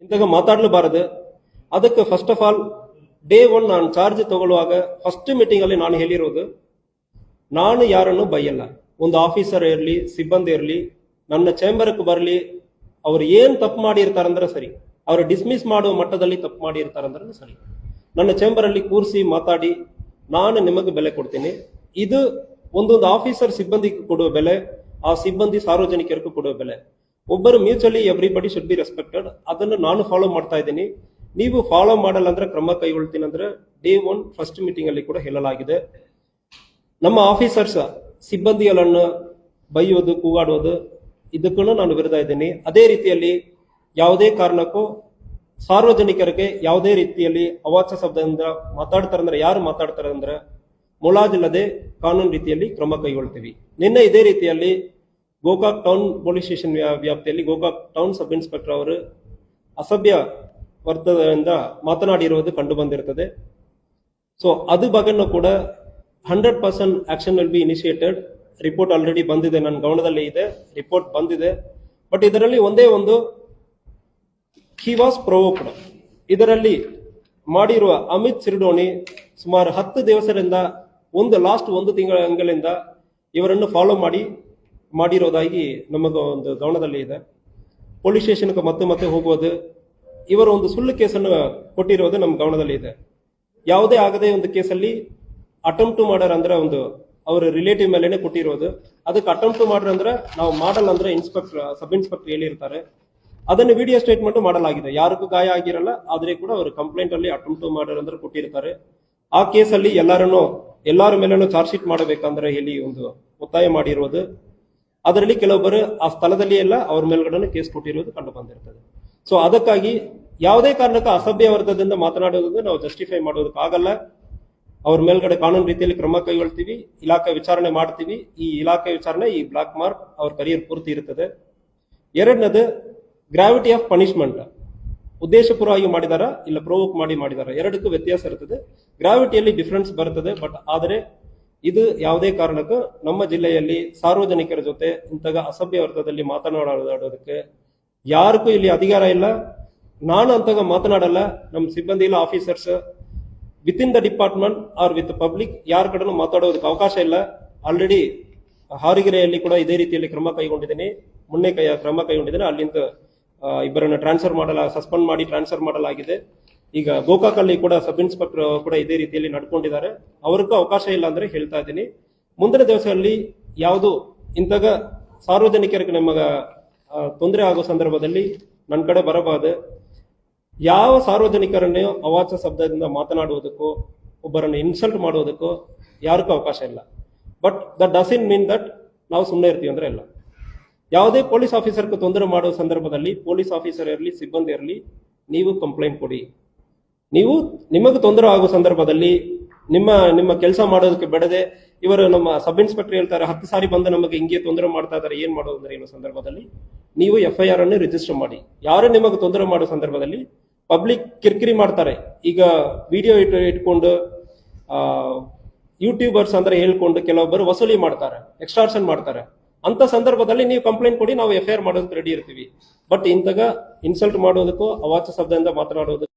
ಇಂತಾಗ ಮಾತಾಡಲಬಾರದು. ಅದಕ್ಕೆ first of all day 1 ನಾನು charge ತಗೊಳ್ಳುವಾಗ ಫಸ್ಟ್ ಮೀಟಿಂಗ್ ಅಲ್ಲಿ ನಾನು ಹೇಳಿರೋದು, ನಾನು ಯಾರನ್ನು ಬೈಯಲ್ಲ. ಒಂದು ಆಫೀಸರ್ ಇರಲಿ, ಸಿಬ್ಬಂದಿ ಇರಲಿ, ನನ್ನ ಚೇಂಬರ್ಗೆ ಬರಲಿ, ಅವ್ರು ಏನ್ ತಪ್ಪು ಮಾಡಿರ್ತಾರಂದ್ರೆ ಸರಿ, ಅವ್ರು ಡಿಸ್ಮಿಸ್ ಮಾಡುವ ಮಟ್ಟದಲ್ಲಿ ತಪ್ಪು ಮಾಡಿರ್ತಾರಂದ್ರೆ ಸರಿ, ನನ್ನ ಚೇಂಬರ್ ಅಲ್ಲಿ ಕೂರಿಸಿ ಮಾತಾಡಿ ನಾನು ನಿಮಗೆ ಬೆಲೆ ಕೊಡ್ತೀನಿ. ಇದು ಒಂದೊಂದು ಆಫೀಸರ್ ಸಿಬ್ಬಂದಿಗೆ ಕೊಡುವ ಬೆಲೆ, ಆ ಸಿಬ್ಬಂದಿ ಸಾರ್ವಜನಿಕರಿಗೂ ಕೊಡುವ ಬೆಲೆ. ಒಬ್ಬರು mutually everybody should be respected. ಅದನ್ನು ನಾನು ಫಾಲೋ ಮಾಡ್ತಾ ಇದ್ದೀನಿ. ನೀವು ಫಾಲೋ ಮಾಡಲ್ಲ ಅಂದ್ರೆ ಕ್ರಮ ಕೈಗೊಳ್ತೀನಿ ಅಂದ್ರೆ ಡೇ 1 ಫಸ್ಟ್ ಮೀಟಿಂಗ್ ಅಲ್ಲಿ ಕೂಡ ಹೇಳಲಾಗಿದೆ. ನಮ್ಮ ಆಫೀಸರ್ಸ್ ಸಿಬ್ಬಂದಿಗಳನ್ನು ಬೈಯೋದು, ಕೂಗಾಡೋದು, ಇದಕ್ಕೂ ನಾನು ವಿರುದ್ಧ ಇದ್ದೀನಿ. ಅದೇ ರೀತಿಯಲ್ಲಿ ಯಾವುದೇ ಕಾರಣಕ್ಕೂ ಸಾರ್ವಜನಿಕರಿಗೆ ಯಾವುದೇ ರೀತಿಯಲ್ಲಿ ಅವಾಚ್ಯ ಶಬ್ದದಿಂದ ಮಾತಾಡ್ತಾರೆ ಅಂದ್ರೆ, ಯಾರು ಮಾತಾಡ್ತಾರೆ ಅಂದ್ರೆ ಮುಲಾಜಿಲ್ಲದೆ ಕಾನೂನು ರೀತಿಯಲ್ಲಿ ಕ್ರಮ ಕೈಗೊಳ್ತೀವಿ. ನಿನ್ನೆ ಇದೇ ರೀತಿಯಲ್ಲಿ ಗೋಕಾಕ್ ಟೌನ್ ಪೊಲೀಸ್ ಸ್ಟೇಷನ್ ವ್ಯಾಪ್ತಿಯಲ್ಲಿ ಗೋಕಾಕ್ ಟೌನ್ ಸಬ್ ಇನ್ಸ್ಪೆಕ್ಟರ್ ಅವರು ಅಸಭ್ಯ ವರ್ತನೆಯಿಂದ ಮಾತನಾಡಿರುವುದು ಕಂಡು ಬಂದಿರುತ್ತದೆ. ಸೊ ಅದು ಬಗ್ಗೆನೂ ಕೂಡ 100% action will be initiated. Report already ಬಂದಿದೆ, ನನ್ನ ಗಮನದಲ್ಲಿ ಇದೆ, ರಿಪೋರ್ಟ್ ಬಂದಿದೆ. ಬಟ್ ಇದರಲ್ಲಿ ಒಂದೇ ಒಂದು, ಹಿ ವಾಸ್ ಪ್ರೊವೋಕ್ಡ್. ಇದರಲ್ಲಿ ಮಾಡಿರುವ ಅಮಿತ್ ಸಿರ್ಡೋಣಿ ಸುಮಾರು 10 ದಿವಸದಿಂದ ಲಾಸ್ಟ್ 1 ತಿಂಗಳಿಂದ ಇವರನ್ನು ಫಾಲೋ ಮಾಡಿರೋದಾಗಿ ನಮಗ ಒಂದು ಗಮನದಲ್ಲಿ ಇದೆ. ಪೊಲೀಸ್ ಸ್ಟೇಷನ್ಗೆ ಮತ್ತೆ ಹೋಗುವುದು, ಇವರು ಒಂದು ಸುಳ್ಳು ಕೇಸನ್ನು ಕೊಟ್ಟಿರೋದು ನಮ್ಮ ಗಮನದಲ್ಲಿ ಇದೆ. ಯಾವುದೇ ಆಗದೆ ಒಂದು ಕೇಸಲ್ಲಿ ಅಟೆಂಪ್ಟ್ ಟು ಮರ್ಡರ್ ಅಂದ್ರೆ ಒಂದು ಅವರ ರಿಲೇಟಿವ್ ಮೇಲೆನೆ ಕೊಟ್ಟಿರೋದು. ಅದಕ್ಕೆ ಅಟೆಂಪ್ಟ್ ಟು ಮರ್ಡರ್ ಅಂದ್ರೆ ನಾವು ಮಾಡಲ್ಲ ಅಂದ್ರೆ ಸಬ್ ಇನ್ಸ್ಪೆಕ್ಟರ್ ಹೇಳಿರ್ತಾರೆ. ಅದನ್ನು ವಿಡಿಯೋ ಸ್ಟೇಟ್ಮೆಂಟ್ ಮಾಡಲಾಗಿದೆ. ಯಾರಿಗೂ ಗಾಯ ಆಗಿರಲ್ಲ, ಆದ್ರೆ ಕೂಡ ಅವರು ಕಂಪ್ಲೇಂಟ್ ಅಲ್ಲಿ ಅಟೆಂಪ್ಟ್ ಟು ಮರ್ಡರ್ ಅಂದ್ರೆ ಕೊಟ್ಟಿರ್ತಾರೆ. ಆ ಕೇಸಲ್ಲಿ ಎಲ್ಲರ ಮೇಲೂ ಚಾರ್ಜ್ ಶೀಟ್ ಮಾಡಬೇಕಂದ್ರೆ ಹೇಳಿ ಒಂದು ಒತ್ತಾಯ ಮಾಡಿರೋದು. ಅದರಲ್ಲಿ ಕೆಲವೊಬ್ಬರು ಆ ಸ್ಥಳದಲ್ಲಿ ಎಲ್ಲ ಅವ್ರ ಮೇಲ್ಗಡೆ ಕೇಸ್ ಕೊಟ್ಟಿರೋದು ಕಂಡು ಬಂದಿರ್ತದೆ. ಸೊ ಅದಕ್ಕಾಗಿ ಯಾವುದೇ ಕಾರಣಕ್ಕೂ ಅಸಭ್ಯ ವರ್ತದಿಂದ ಮಾತನಾಡೋದನ್ನು ನಾವು ಜಸ್ಟಿಫೈ ಮಾಡೋದಕ್ಕಾಗಲ್ಲ. ಅವ್ರ ಮೇಲ್ಗಡೆ ಕಾನೂನು ರೀತಿಯಲ್ಲಿ ಕ್ರಮ ಕೈಗೊಳ್ತೀವಿ, ಇಲಾಖೆ ವಿಚಾರಣೆ ಮಾಡ್ತೀವಿ. ಈ ಇಲಾಖೆ ವಿಚಾರಣೆ, ಈ ಬ್ಲಾಕ್ ಮಾರ್ಕ್ ಅವ್ರ ಕರಿಯರ್ ಪೂರ್ತಿ ಇರುತ್ತದೆ. ಎರಡನೇದು ಗ್ರಾವಿಟಿ ಆಫ್ ಪನಿಷ್ಮೆಂಟ್. ಉದ್ದೇಶಪೂರ್ವವಾಗಿ ಮಾಡಿದಾರ ಇಲ್ಲ ಪ್ರೊವೋಕ್ ಮಾಡಿದಾರ, ಎರಡಕ್ಕೂ ವ್ಯತ್ಯಾಸ ಇರ್ತದೆ. ಗ್ರಾವಿಟಿಯಲ್ಲಿ ಡಿಫರೆನ್ಸ್ ಬರ್ತದೆ. ಬಟ್ ಆದರೆ ಇದು ಯಾವುದೇ ಕಾರಣಕ್ಕೂ ನಮ್ಮ ಜಿಲ್ಲೆಯಲ್ಲಿ ಸಾರ್ವಜನಿಕರ ಜೊತೆ ಇಂತಹ ಅಸಭ್ಯ ವರ್ತದಲ್ಲಿ ಮಾತನಾಡೋದಕ್ಕೆ ಯಾರಿಗೂ ಇಲ್ಲಿ ಅಧಿಕಾರ ಇಲ್ಲ. ನಾನು ಅಂತಾಗ ಮಾತನಾಡಲ್ಲ. ನಮ್ಮ ಸಿಬ್ಬಂದಿ ಇಲ್ಲ, officers within the department or with public ಯಾರ ಕಡೆನೂ ಮಾತಾಡೋದಕ್ಕೆ ಅವಕಾಶ ಇಲ್ಲ. ಆಲ್ರೆಡಿ ಹಾರಿಗೆರೆಯಲ್ಲಿ ಕೂಡ ಇದೇ ರೀತಿಯಲ್ಲಿ ಕ್ರಮ ಕೈಗೊಂಡಿದ್ದೀನಿ, ಕ್ರಮ ಕೈಗೊಂಡಿದ್ದೇನೆ. ಅಲ್ಲಿಂದ ಇಬ್ಬರನ್ನು ಸಸ್ಪೆಂಡ್ ಮಾಡಿ ಟ್ರಾನ್ಸ್ಫರ್ ಮಾಡಲಾಗಿದೆ. ಈಗ ಗೋಕಾಕ್ ಅಲ್ಲಿ ಕೂಡ ಸಬ್ ಇನ್ಸ್ಪೆಕ್ಟರ್ ಕೂಡ ಇದೇ ರೀತಿಯಲ್ಲಿ ನಡ್ಕೊಂಡಿದ್ದಾರೆ. ಅವ್ರಿಗೂ ಅವಕಾಶ ಇಲ್ಲ ಅಂದ್ರೆ ಹೇಳ್ತಾ ಇದ್ದೀನಿ. ಮುಂದಿನ ದಿವಸದಲ್ಲಿ ಯಾವುದು ಇಂತಾಗ ಸಾರ್ವಜನಿಕರಿಗೆ ನಮಗ ತೊಂದರೆ ಆಗೋ ಸಂದರ್ಭದಲ್ಲಿ ನನ್ನ ಕಡೆ ಬರಬಾರದು. ಯಾವ ಸಾರ್ವಜನಿಕರನ್ನು ಅವಾಚ್ಯ ಶಬ್ದದಿಂದ ಮಾತನಾಡುವುದಕ್ಕೋ ಒಬ್ಬರನ್ನು ಇನ್ಸಲ್ಟ್ ಮಾಡೋದಕ್ಕೋ ಯಾರಿಗೂ ಅವಕಾಶ ಇಲ್ಲ. But that doesn't mean that ನಾವು ಸುಮ್ಮನೆ ಇರ್ತೀವಿ ಅಂದ್ರೆ ಇಲ್ಲ. ಯಾವುದೇ ಪೊಲೀಸ್ ಆಫೀಸರ್ಗೆ ತೊಂದರೆ ಮಾಡುವ ಸಂದರ್ಭದಲ್ಲಿ ಪೊಲೀಸ್ ಆಫೀಸರ್ ಇರಲಿ, ಸಿಬ್ಬಂದಿ ಇರಲಿ, ನೀವು ಕಂಪ್ಲೇಂಟ್ ಕೊಡಿ. ನಿಮಗೆ ತೊಂದರೆ ಆಗುವ ಸಂದರ್ಭದಲ್ಲಿ ನಿಮ್ಮ ಕೆಲಸ ಮಾಡೋದಕ್ಕೆ ಬಿಡದೆ ಇವರು ನಮ್ಮ ಸಬ್ ಇನ್ಸ್ಪೆಕ್ಟರ್ ಹೇಳ್ತಾರೆ 10 ಸಾರಿ ಬಂದು ನಮಗೆ ಹಿಂಗೆ ತೊಂದರೆ ಮಾಡ್ತಾ ಇದ್ದಾರೆ, ಏನ್ ಮಾಡೋದಂದ್ರೆ ಏನೋ ಸಂದರ್ಭದಲ್ಲಿ ನೀವು FIR ಅನ್ನು ರಿಜಿಸ್ಟರ್ ಮಾಡಿ. ಯಾರು ನಿಮಗೆ ತೊಂದರೆ ಮಾಡೋ ಸಂದರ್ಭದಲ್ಲಿ ಪಬ್ಲಿಕ್ ಕಿರಿಕಿರಿ ಮಾಡ್ತಾರೆ. ಈಗ ವಿಡಿಯೋ ಇಟ್ಕೊಂಡು ಯೂಟ್ಯೂಬರ್ಸ್ ಅಂದ್ರೆ ಹೇಳ್ಕೊಂಡು ಕೆಲವೊಬ್ಬರು ವಸೂಲಿ ಮಾಡ್ತಾರೆ, ಎಕ್ಸ್ಟಾರ್ಷನ್ ಮಾಡ್ತಾರೆ. ಅಂತ ಸಂದರ್ಭದಲ್ಲಿ ನೀವು ಕಂಪ್ಲೇಂಟ್ ಕೊಡಿ, ನಾವು FIR ಮಾಡೋದಕ್ಕೆ ರೆಡಿ ಇರ್ತೀವಿ. ಬಟ್ ಇಂತಾಗ ಇನ್ಸಲ್ಟ್ ಮಾಡೋದಕ್ಕೂ ಅವಾಚ್ಯ ಶಬ್ದದಿಂದ ಮಾತನಾಡೋದಕ್ಕೂ